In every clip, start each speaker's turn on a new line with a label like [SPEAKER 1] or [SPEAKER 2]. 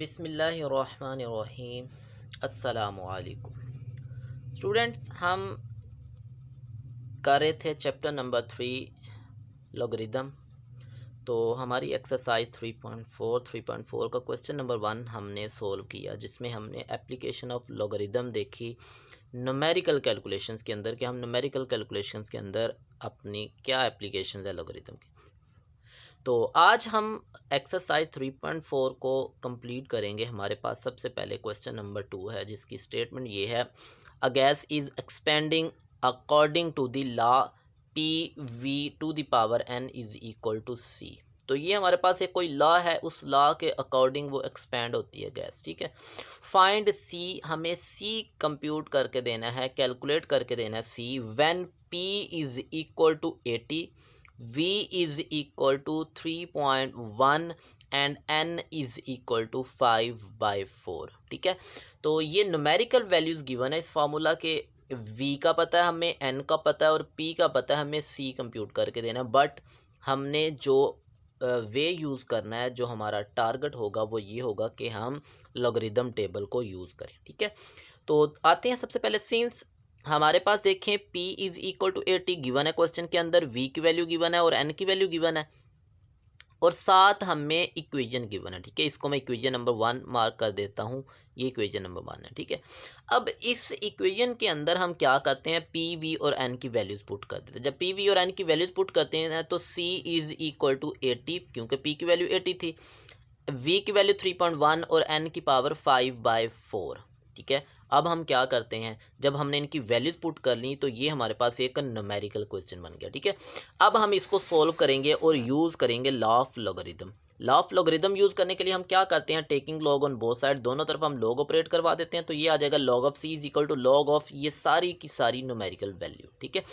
[SPEAKER 1] बिस्मिल्लाहिर्रहमानिर्रहीम। अस्सलामुअलैकुम स्टूडेंट्स, हम कर रहे थे चैप्टर नंबर 3 लॉगरिदम। तो हमारी एक्सरसाइज 3.4 का क्वेश्चन नंबर 1 हमने सोल्व किया, जिसमें हमने एप्लीकेशन ऑफ लॉगरिदम देखी न्यूमेरिकल कैलकुलेशंस के अंदर कि हम न्यूमेरिकल कैलकुलेशंस के अंदर अपनी क्या एप्लीकेशंस है लॉगरिदम की। तो आज हम एक्सरसाइज 3.4 को कंप्लीट करेंगे। हमारे पास सबसे पहले क्वेश्चन नंबर 2 है, जिसकी स्टेटमेंट ये है, a gas is expanding according to the law P V to the power N is equal to C. तो ये हमारे पास एक कोई लॉ है, उस लॉ के अकॉर्डिंग वो एक्सपेंड होती है गैस। ठीक है, फाइंड सी, हमें सी कंप्यूट करके देना है, कैलकुलेट करके देना है C when P is equal to 80, V is equal to 3.1 and N is equal to 5/4। ठीक है, तो ये न्यूमेरिकल वैल्यूज़ गिवन है इस फार्मूला के। V का पता है हमें, N का पता है और P का पता है हमें, C कंप्यूट करके देना है। बट हमने जो वे यूज़ करना है, जो हमारा टारगेट होगा वो ये होगा कि हम लॉगरिदम टेबल को यूज़ करें। ठीक है, तो आते हैं सबसे पहले, सिंस हमारे पास देखें P is equal to 80 given है क्वेश्चन के अंदर, V की वैल्यू गिवन है और N की वैल्यू गिवन है, और साथ हमें इक्वेशन गिवन है। ठीक है, इसको मैं इक्वेशन नंबर 1 मार्क कर देता हूँ, ये इक्वेशन नंबर 1 है। ठीक है, अब इस इक्वेशन के अंदर हम क्या करते हैं, P V और N की वैल्यूज़ पुट कर देते हैं। जब P V और N की वैल्यूज़ पुट करते हैं तो C इज़ इक्वल टू 80, क्योंकि P की वैल्यू 80 थी, V की वैल्यू 3.1 और N की पावर 5/4। ठीक है, अब हम क्या करते हैं, जब हमने इनकी वैल्यूज पुट कर ली तो ये हमारे पास एक न्यूमेरिकल क्वेश्चन बन गया। ठीक है, अब हम इसको सोल्व करेंगे और यूज़ करेंगे law of logarithm. Law of logarithm use करने के लिए हम क्या करते हैं, taking log on both side, दोनों तरफ हम लॉग ऑपरेट करवा देते हैं। तो ये आ जाएगा log of C is equal to log of ये सारी की सारी न्यूमेरिकल वैल्यू। ठीक है,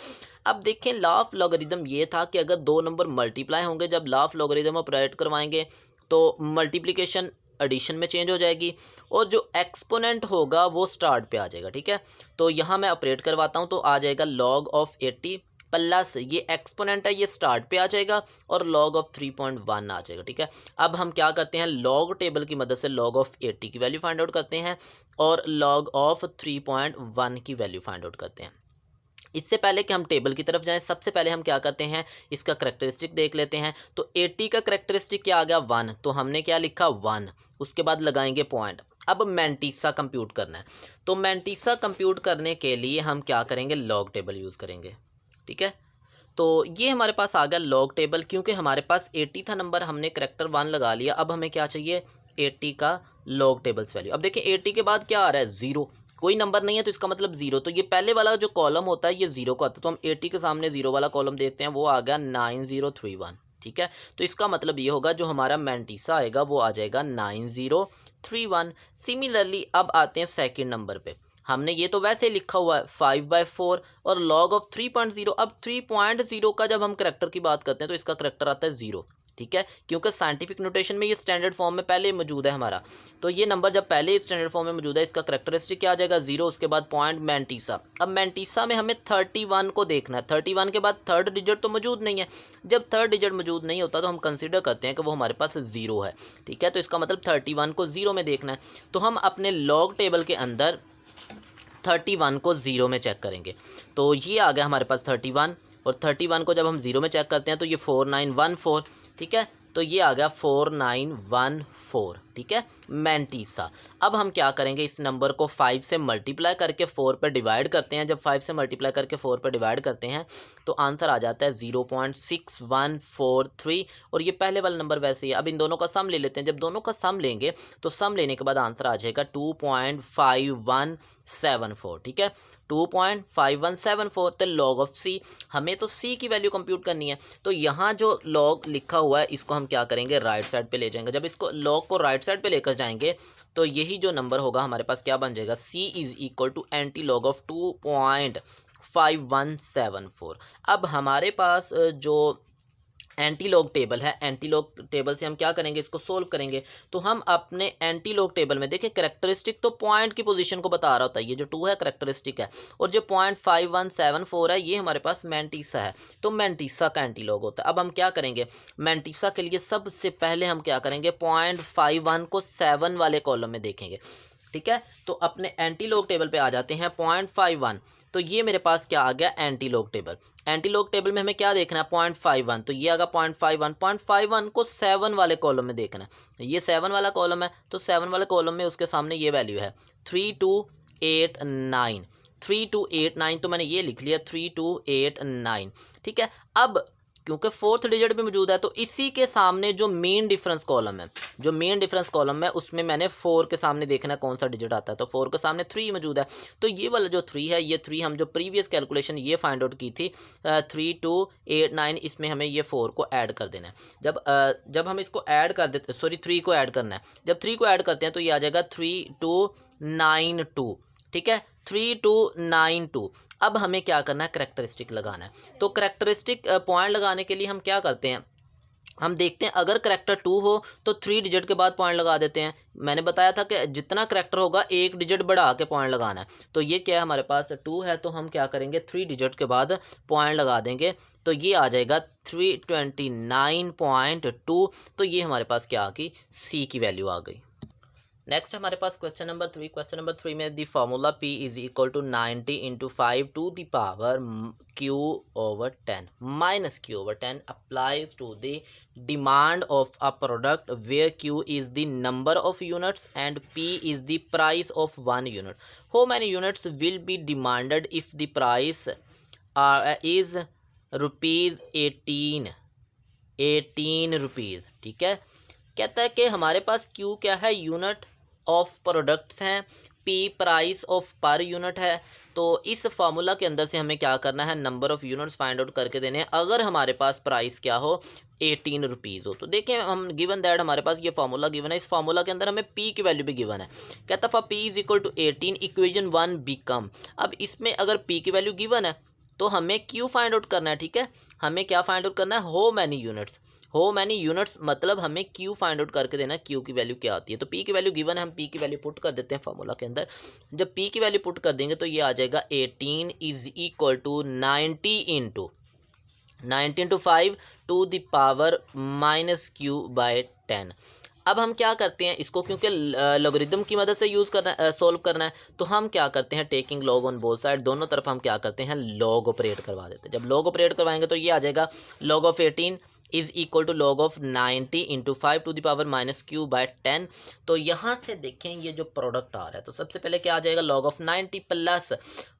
[SPEAKER 1] अब देखें लॉ ऑफ लॉगरिदम ये था कि अगर दो नंबर मल्टीप्लाई होंगे, जब लॉ ऑफ लॉगरिदम ऑपरेट करवाएंगे तो मल्टीप्लिकेशन एडिशन में चेंज हो जाएगी और जो एक्सपोनेंट होगा वो स्टार्ट पे आ जाएगा। ठीक है, तो यहाँ मैं ऑपरेट करवाता हूँ, तो आ जाएगा log ऑफ 80 प्लस ये एक्सपोनेंट है, ये स्टार्ट पे आ जाएगा और log ऑफ 3.1 आ जाएगा। ठीक है, अब हम क्या करते हैं, log टेबल की मदद से log ऑफ 80 की वैल्यू फाइंड आउट करते हैं और log ऑफ 3.1 की वैल्यू फाइंड आउट करते हैं। इससे पहले कि हम टेबल की तरफ जाएं, सबसे पहले हम क्या करते हैं, इसका करेक्टरिस्टिक देख लेते हैं। तो 80 का करेक्टरिस्टिक क्या आ गया, 1, तो हमने क्या लिखा 1, उसके बाद लगाएंगे पॉइंट। अब मैंटीसा कंप्यूट करना है, तो मैंटीसा कंप्यूट करने के लिए हम क्या करेंगे, लॉग टेबल यूज़ करेंगे। ठीक है, तो ये हमारे पास आ गया लॉग टेबल, क्योंकि हमारे पास 80 था नंबर, हमने करेक्टर 1 लगा लिया। अब हमें क्या चाहिए, 80 का लॉग टेबल्स वैल्यू। अब देखिए 80 के बाद क्या आ रहा है, 0, कोई नंबर नहीं है तो इसका मतलब 0, तो ये पहले वाला जो कॉलम होता है ये 0 का आता है, तो हम 80 के सामने 0 वाला कॉलम देखते हैं, वो आ गया 9031। ठीक है, तो इसका मतलब ये होगा जो हमारा मैंटीसा आएगा वो आ जाएगा 9031। सिमिलरली अब आते हैं सेकंड नंबर पे, हमने ये तो वैसे लिखा हुआ है 5/4 और log ऑफ 3.0। अब 3.0 का जब हम करेक्टर की बात करते हैं तो इसका करेक्टर आता है 0। ठीक है, क्योंकि साइंटिफिक नोटेशन में ये स्टैंडर्ड फॉर्म में पहले मौजूद है हमारा, तो ये नंबर जब पहले स्टैंडर्ड फॉर्म में मौजूद है, इसका करेक्टरिस्टिक क्या आ जाएगा 0, उसके बाद पॉइंट मैंटीसा। अब मैंटीसा में हमें 31 को देखना है, 31 के बाद थर्ड डिजिट तो मौजूद नहीं है। जब थर्ड डिजिट मौजूद नहीं होता तो हम कंसिडर करते हैं कि वो हमारे पास 0 है। ठीक है, तो इसका मतलब 31 को 0 में देखना है, तो हम अपने लॉग टेबल के अंदर 31 को 0 में चेक करेंगे। तो ये आ गया हमारे पास 31, और 31 को जब हम 0 में चेक करते हैं तो ये 4914। ठीक है, तो ये आ गया 4914। ठीक है, मैंटीसा। अब हम क्या करेंगे, इस नंबर को 5 से मल्टीप्लाई करके 4 पे डिवाइड करते हैं। जब 5 से मल्टीप्लाई करके 4 पे डिवाइड करते हैं तो आंसर आ जाता है 0.6143, और ये पहले वाला नंबर वैसे ही है। अब इन दोनों का सम ले लेते हैं, जब दोनों का सम लेंगे तो सम लेने के बाद आंसर आ जाएगा 2.5174। ठीक है, 2.5174। तो लॉग ऑफ सी, हमें तो सी की वैल्यू कंप्यूट करनी है, तो यहाँ जो लॉग लिखा हुआ है इसको हम क्या करेंगे, राइट साइड पे ले जाएंगे। जब इसको लॉग को राइट साइड पे लेकर जाएंगे तो यही जो नंबर होगा हमारे पास क्या बन जाएगा, C is equal to anti log of 2.5174। अब हमारे पास जो एंटी लॉग टेबल है, एंटी लॉग टेबल से हम क्या करेंगे, इसको सोल्व करेंगे। तो हम अपने एंटी लॉग टेबल में देखिए कैरेक्टरिस्टिक तो पॉइंट की पोजीशन को बता रहा होता है, ये जो 2 है कैरेक्टरिस्टिक है, और जो 0.5174 है ये हमारे पास मैंटीसा है, तो मैंटीसा का एंटी लॉग होता है। अब हम क्या करेंगे, मैंटीसा के लिए सबसे पहले हम क्या करेंगे, 0.51 को 7 वाले कॉलम में देखेंगे, ठीक है। तो अपने एंटी लॉग टेबल पे आ जाते हैं 0.51, तो ये मेरे पास क्या आ गया, anti log table. Anti log table में हमें क्या देखना है, 0.51, तो ये आगा 0.51 को 7 वाले कॉलम में देखना है। ये 7 वाला कॉलम है, तो 7 वाले कॉलम में उसके सामने ये वैल्यू है 3289, 3289, तो मैंने ये लिख लिया 3289, ठीक है। अब क्योंकि 4th डिजिट भी मौजूद है, तो इसी के सामने जो मेन डिफरेंस कॉलम है, जो मेन डिफरेंस कॉलम है उसमें मैंने 4 के सामने देखना है कौन सा डिजिट आता है, तो 4 के सामने 3 मौजूद है, तो ये वाला जो 3 है, ये 3 हम जो प्रीवियस कैलकुलेशन ये फाइंड आउट की थी 3289, इसमें हमें ये 4 को ऐड कर देना है। जब हम इसको ऐड कर देते, सॉरी 3 को ऐड करना है, जब 3 को ऐड करते हैं तो ये आ जाएगा 3292, ठीक है, 3292। अब हमें क्या करना है, करैक्टरिस्टिक लगाना है। तो करैक्टरिस्टिक पॉइंट लगाने के लिए हम क्या करते हैं, हम देखते हैं अगर करैक्टर 2 हो तो 3 डिजिट के बाद पॉइंट लगा देते हैं। मैंने बताया था कि जितना करैक्टर होगा 1 डिजिट बढ़ा के पॉइंट लगाना है, तो ये क्या है, हमारे पास 2 है, तो हम क्या करेंगे, 3 डिजिट के बाद पॉइंट लगा देंगे, तो ये आ जाएगा 329.2, तो ये हमारे पास क्या आ गई, सी की वैल्यू आ गई। नेक्स्ट हमारे पास क्वेश्चन नंबर 3। क्वेश्चन नंबर 3 में दी formula P is equal to 90 into 5 to the power Q/10 minus Q/10 applies to the demand of a product where Q is the number of units and P is the price of 1 unit. How many units will be demanded if the price is rupees 18 rupees, ठीक है। कहता है कि हमारे पास Q क्या है, unit of products हैं, P price of per unit है। तो इस फार्मूला के अंदर से हमें क्या करना है, number of units find out करके देने हैं अगर हमारे पास प्राइस क्या हो, 18 रुपीज़ हो। तो देखें हम गिवन दैट हमारे पास ये फार्मूला गिवन है, इस फार्मूला के अंदर हमें P की वैल्यू भी गिवन है। कहता for P is equal to 18 equation 1 become. अब इसमें अगर P की वैल्यू गिवन है तो हमें Q फाइंड आउट करना है, ठीक है। हमें क्या फाइंड आउट करना है, हो मैनी यूनिट्स। हो मैनी यूनिट्स मतलब हमें Q फाइंड आउट करके देना है, Q की वैल्यू क्या आती है। तो P की वैल्यू गिवन है, हम P की वैल्यू पुट कर देते हैं फार्मूला के अंदर। जब P की वैल्यू पुट कर देंगे तो ये आ जाएगा 18 is equal to 90 into 5 to the power minus Q/10। अब हम क्या करते हैं इसको, क्योंकि लॉगरिथम की मदद से यूज़ करना सोल्व करना है, तो हम क्या करते हैं, taking log on both side, दोनों तरफ हम क्या करते हैं, लॉग ऑपरेट करवा देते हैं। जब लॉग ऑपरेट करवाएंगे तो ये आ जाएगा log of 18 is equal to log of 90 into 5 to the power minus Q/10। तो यहाँ से देखें ये जो प्रोडक्ट आ रहा है, तो सबसे पहले क्या आ जाएगा, log of 90 plus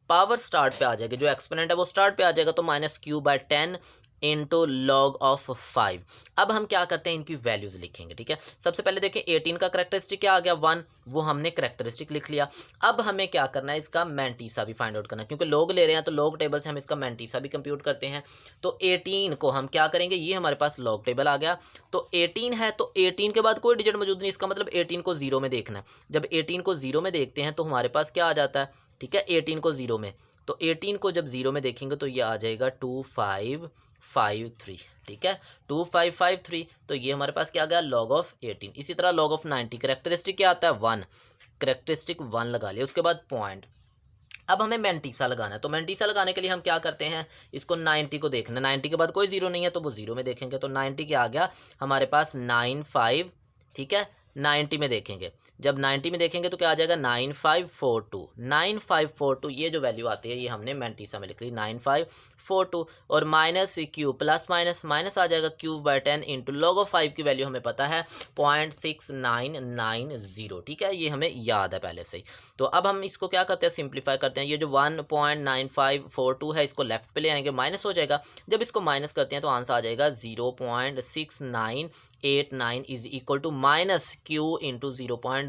[SPEAKER 1] power start पे आ जाएगा, जो एक्सपोनेंट है वो स्टार्ट पे आ जाएगा, तो minus Q/10 into log of 5। अब हम क्या करते हैं, इनकी वैल्यूज लिखेंगे, ठीक है। सबसे पहले देखें 18 का करेक्टरिस्टिक क्या आ गया, 1, वो हमने करेक्टरिस्टिक लिख लिया। अब हमें क्या करना है, इसका मैंटीसा भी फाइंड आउट करना है, क्योंकि लॉग ले रहे हैं तो लॉग टेबल से हम इसका मैंटीसा भी कंप्यूट करते हैं। तो 18 को हम क्या करेंगे, ये हमारे पास लॉग टेबल आ गया, तो 18 है, तो 18 के बाद कोई डिजिट मौजूद नहीं, इसका मतलब 18 को 0 में देखना है। जब 18 को 0 में देखते हैं तो हमारे पास क्या आ जाता है, ठीक है, 18 को 0 में, तो 18 को जब 0 में देखेंगे तो ये आ जाएगा 2553, ठीक है, 2553। तो ये हमारे पास क्या आ गया, लॉग ऑफ 18। इसी तरह लॉग ऑफ 90 करेक्टरिस्टिक क्या आता है, 1, करेक्टरिस्टिक 1 लगा लिया, उसके बाद पॉइंट। अब हमें मैंटीसा लगाना है, तो मैंटीसा लगाने के लिए हम क्या करते हैं, इसको 90 को देखना है, 90 के बाद कोई 0 नहीं है तो वो 0 में देखेंगे, तो 90 क्या आ गया हमारे पास 95, ठीक है, 90 में देखेंगे। जब 90 में देखेंगे तो क्या आ जाएगा, 9542 ये जो वैल्यू आती है ये हमने मैंटीसा में लिख ली 9542, और माइनस Q प्लस माइनस आ जाएगा Q/10 इंटू लॉग ऑफ 5 की वैल्यू हमें पता है 0.6990, ठीक है, ये हमें याद है पहले से ही। तो अब हम इसको क्या करते हैं, सिंप्लीफाई करते हैं। ये जो 1.9542 है इसको लेफ्ट पे ले आएंगे, माइनस हो जाएगा। जब इसको माइनस करते हैं तो आंसर आ जाएगा 0.6989 is equal to minus Q into 0.0,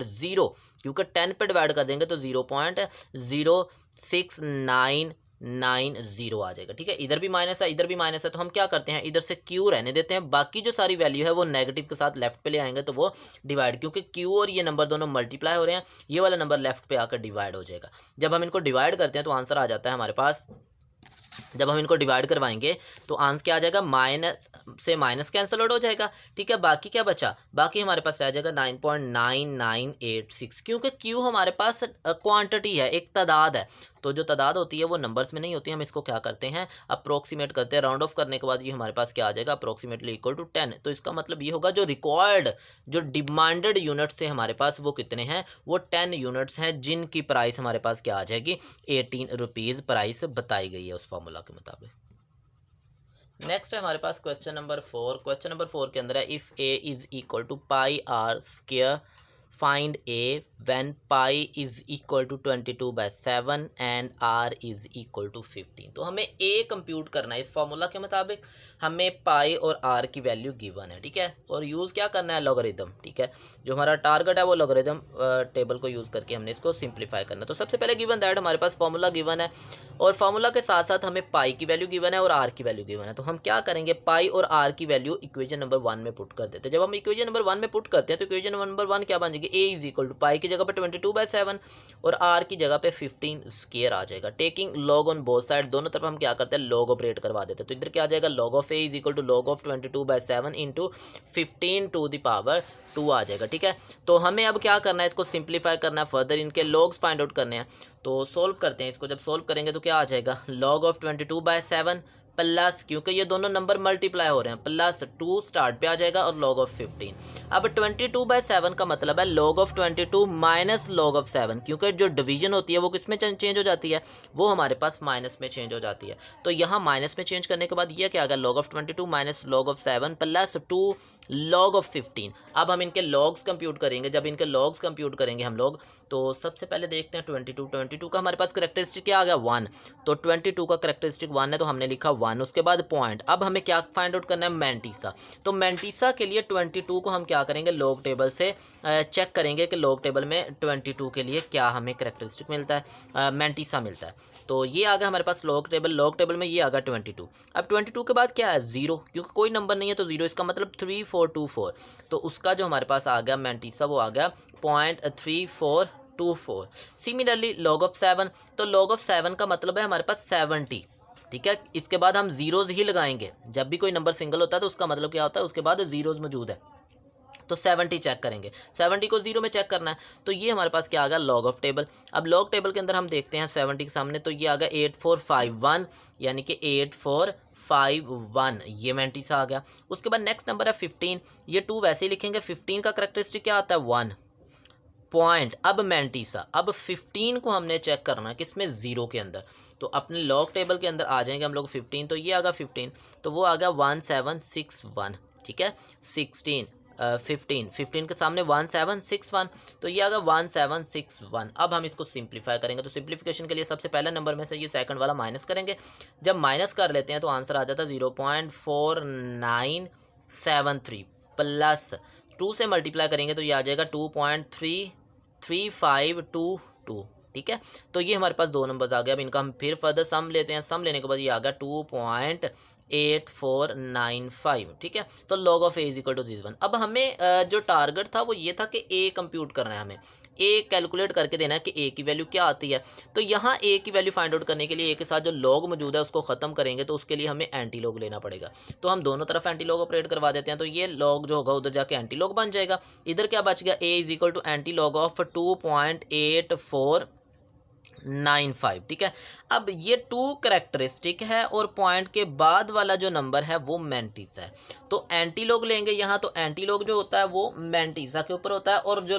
[SPEAKER 1] क्योंकि 10 पे डिवाइड कर देंगे तो 0.06990 आ जाएगा, ठीक है। इधर भी माइनस है, इधर भी माइनस है, तो हम क्या करते हैं, इधर से Q रहने देते हैं, बाकी जो सारी वैल्यू है वो नेगेटिव के साथ लेफ्ट पे ले आएंगे तो वो डिवाइड, क्योंकि Q और ये नंबर दोनों मल्टीप्लाई हो रहे हैं, ये वाला नंबर लेफ्ट पे आकर डिवाइड हो जाएगा। जब हम इनको डिवाइड करते हैं तो आंसर आ जाता है हमारे पास जब हम इनको डिवाइड करवाएंगे तो आंसर क्या आ जाएगा, माइनस से माइनस कैंसिल आउट हो जाएगा। ठीक है, बाकी क्या बचा, बाकी हमारे पास आ जाएगा 9.9986, क्योंकि क्यू हमारे पास क्वांटिटी है, एक तादाद है। तो जो तादाद होती है वो नंबर्स में नहीं होती, हम इसको क्या करते हैं, अप्रोक्सीमेट करते हैं। राउंड ऑफ करने के बाद ये हमारे पास क्या आ जाएगा, अप्रोक्सीमेटली इक्वल टू 10। तो इसका मतलब ये होगा जो रिक्वायर्ड, जो डिमांडेड यूनिट्स थे हमारे पास वो कितने हैं, वो 10 यूनिट्स हैं, जिनकी प्राइस हमारे पास क्या आ जाएगी, 18 रुपीज़ प्राइस बताई गई है उस फॉर्मूला के मुताबिक। नेक्स्ट है हमारे पास क्वेश्चन नंबर 4। क्वेश्चन नंबर 4 के अंदर है if A is equal to pi R square find A when pi is equal to 22/7 and R is equal to 15। तो हमें ए कंप्यूट करना है। इस फार्मूला के मुताबिक हमें पाई और आर की वैल्यू गिवन है, ठीक है, और यूज़ क्या करना है, लॉगरिदम। ठीक है, जो हमारा टारगेट है वो लॉगरिदम टेबल को यूज़ करके हमने इसको सिंप्लीफाई करना है। तो सबसे पहले गिवन दैट हमारे पास फार्मूला गिवन है, और फार्मूला के साथ साथ हमें पाई की वैल्यू गिवन है और आर की वैल्यू गिवन है। तो हम क्या करेंगे, पाई और आर की वैल्यू इक्वेशन नंबर 1 में पुट कर देते हैं। जब हम इक्वेशन नंबर 1 में पुट करते हैं तो इक्वेशन नंबर 1 क्या बन जाएगी, ए इज इक्वल टू पाई की जगह पे 22/7 और आर की जगह पे 15 स्क्वायर आ जाएगा। Taking log on both side, दोनों तरफ हम क्या करते हैं, लॉग ऑपरेट करवा देते हैं। तो इधर क्या आ जाएगा, log of A is equal to log of 22/7 into 15 to the power 2 आ जाएगा। ठीक है, तो हमें अब क्या करना है, इसको सिंप्लीफाई करना है, फर्दर इनके लॉग्स फाइंड आउट करने हैं। तो सोल्व करते हैं इसको। जब सोल्व करेंगे तो क्या आ जाएगा, लॉग ऑफ 22/7 प्लस, क्योंकि ये दोनों नंबर मल्टीप्लाई हो रहे हैं, प्लस 2 स्टार्ट पे आ जाएगा और लॉग ऑफ 15। अब 22/7 का मतलब है log of 22 minus log of 7, क्योंकि जो डिवीजन होती है वो किस में चेंज हो जाती है, वो हमारे पास माइनस में चेंज हो जाती है। तो यहाँ माइनस में चेंज करने के बाद ये क्या आ गया, log of 22 minus log of 7 plus 2 log of 15। अब हम इनके लॉग्स कंप्यूट करेंगे। जब इनके लॉग्स कंप्यूट करेंगे हम लोग, तो सबसे पहले देखते हैं 22 का हमारे पास करेक्टरिस्टिक क्या आ गया, 1। तो 22 का करेक्टरिस्टिक 1 है, तो हमने लिखा 1, उसके बाद पॉइंट। अब हमें क्या फाइंड आउट करना है, मैंटीसा। तो मैंटीसा के लिए 22 को हम क्या करेंगे, लॉग टेबल से चेक करेंगे कि लॉग टेबल में 22 के लिए क्या हमें करेक्टरिस्टिक मिलता है, मैंटीसा मिलता है। तो ये आ गया हमारे पास लॉग टेबल में ये आ गया 22। अब 22 के बाद क्या है, 0, क्योंकि कोई नंबर नहीं है तो 0, इसका मतलब 3424। तो उसका जो हमारे पास आ गया मैंटीसा वो आ गया 0.3424। सिमिलरली लॉग ऑफ 7, तो लॉग ऑफ 7 का मतलब है हमारे पास 70। ठीक है, इसके बाद हम जीरोज़ ही लगाएंगे। जब भी कोई नंबर सिंगल होता है तो उसका मतलब क्या होता है, उसके बाद जीरोज़ मौजूद है। तो 70 चेक करेंगे, 70 को 0 में चेक करना है। तो ये हमारे पास क्या आ गया, लॉग ऑफ टेबल। अब लॉग टेबल के अंदर हम देखते हैं 70 के सामने, तो ये आ गया 8451, यानी कि 8451, ये मैंटीसा आ गया। उसके बाद नेक्स्ट नंबर है 15, ये 2 वैसे ही लिखेंगे। 15 का करेक्टरिस्टिक क्या आता है, 1 पॉइंट। अब मैंटीसा, अब 15 को हमने चेक करना है किसमें, 0 के अंदर। तो अपने लॉग टेबल के अंदर आ जाएंगे हम लोग 15, तो ये आ गया 15, तो वो आ गया 1761। ठीक है, 15 के सामने 1761, तो ये आ गया 1761। अब हम इसको सिंप्लीफाई करेंगे। तो सिंप्लीफिकेशन के लिए सबसे पहले नंबर में से ये सेकंड वाला माइनस करेंगे। जब माइनस कर लेते हैं तो आंसर आ जाता है 0.4973 प्लस 2 से मल्टीप्लाई करेंगे तो ये आ जाएगा 2.33522। ठीक है, तो ये हमारे पास 2 नंबर्स आ गए। अब इनका हम फिर फर्दर सम लेते हैं। सम लेने के बाद ये आ गया 2.8495। ठीक है, तो log of A is equal to this 1। अब हमें जो टारगेट था वो ये था कि ए कंप्यूट करना है, हमें ए कैलकुलेट करके देना है कि ए की वैल्यू क्या आती है। तो यहाँ ए की वैल्यू फाइंड आउट करने के लिए ए के साथ जो लॉग मौजूद है उसको ख़त्म करेंगे, तो उसके लिए हमें एंटी लॉग लेना पड़ेगा। तो हम दोनों तरफ एंटी लॉग ऑपरेट करवा देते हैं। तो ये लॉग जो होगा उधर जाके एंटी लॉग बन जाएगा। इधर क्या बच गया, A is equal to anti log of 2.8495। ठीक है, अब ये 2 करेक्टरिस्टिक है और पॉइंट के बाद वाला जो नंबर है वो मैंटीसा है। तो एंटी लॉग लेंगे यहाँ, तो एंटी लॉग जो होता है वो मैंटीसा के ऊपर होता है और जो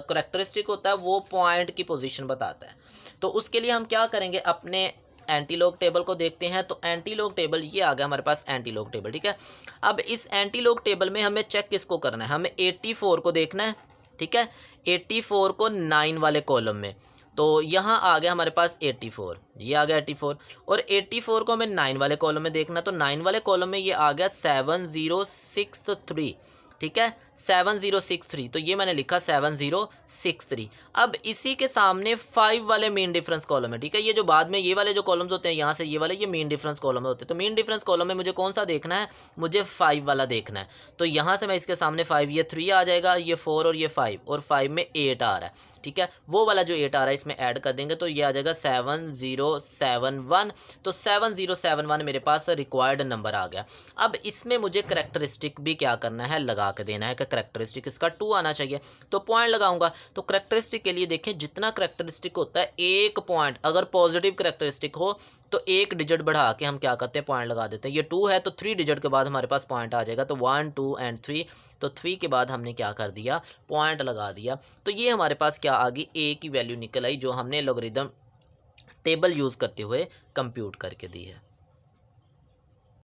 [SPEAKER 1] करेक्टरिस्टिक होता है वो पॉइंट की पोजीशन बताता है। तो उसके लिए हम क्या करेंगे, अपने एंटी लॉग टेबल को देखते हैं। तो एंटी लॉग टेबल ये आ गया हमारे पास एंटी लॉग टेबल। ठीक है, अब इस एंटी लॉग टेबल में हमें चेक किसको करना है, हमें 84 को देखना है। ठीक है, 84 को 9 वाले कॉलम में, तो यहाँ आ गया हमारे पास 84, ये आ गया 84, और 84 को हमें 9 वाले कॉलम में देखना। तो 9 वाले कॉलम में ये आ गया 7063। ठीक है, 7063, तो ये मैंने लिखा 7063। अब इसी के सामने 5 वाले मीन डिफरेंस कॉलम है, ठीक है। ये जो बाद में ये वाले जो कॉलम्स होते हैं, यहाँ से ये वाले, ये मीन डिफरेंस कॉलम होते हैं। तो मीन डिफरेंस कॉलम में मुझे कौन सा देखना है, मुझे 5 वाला देखना है। तो यहाँ से मैं इसके सामने 5, ये 3 आ जाएगा, ये 4 और ये 5, और 5 में 8 आ रहा है, ठीक है। वो वाला जो 8 आ रहा है इसमें ऐड कर देंगे तो ये आ जाएगा 7071। तो 7071 मेरे पास रिक्वायर्ड नंबर आ गया। अब इसमें मुझे करेक्टरिस्टिक भी क्या करना है, लगा के देना है कि करेक्टरिस्टिक इसका 2 आना चाहिए। तो पॉइंट लगाऊंगा। तो करेक्टरिस्टिक के लिए देखें, जितना करेक्टरिस्टिक होता है, एक पॉइंट अगर पॉजिटिव करेक्टरिस्टिक हो तो एक डिजिट बढ़ा के हम क्या करते हैं, पॉइंट लगा देते हैं। ये 2 है तो 3 डिजिट के बाद हमारे पास पॉइंट आ जाएगा। तो 1 2 एंड 3, तो 3 के बाद हमने क्या कर दिया, पॉइंट लगा दिया। तो ये हमारे पास क्या आ गई, ए की वैल्यू निकल आई, जो हमने लॉगरिदम टेबल यूज़ करते हुए कंप्यूट करके दी है।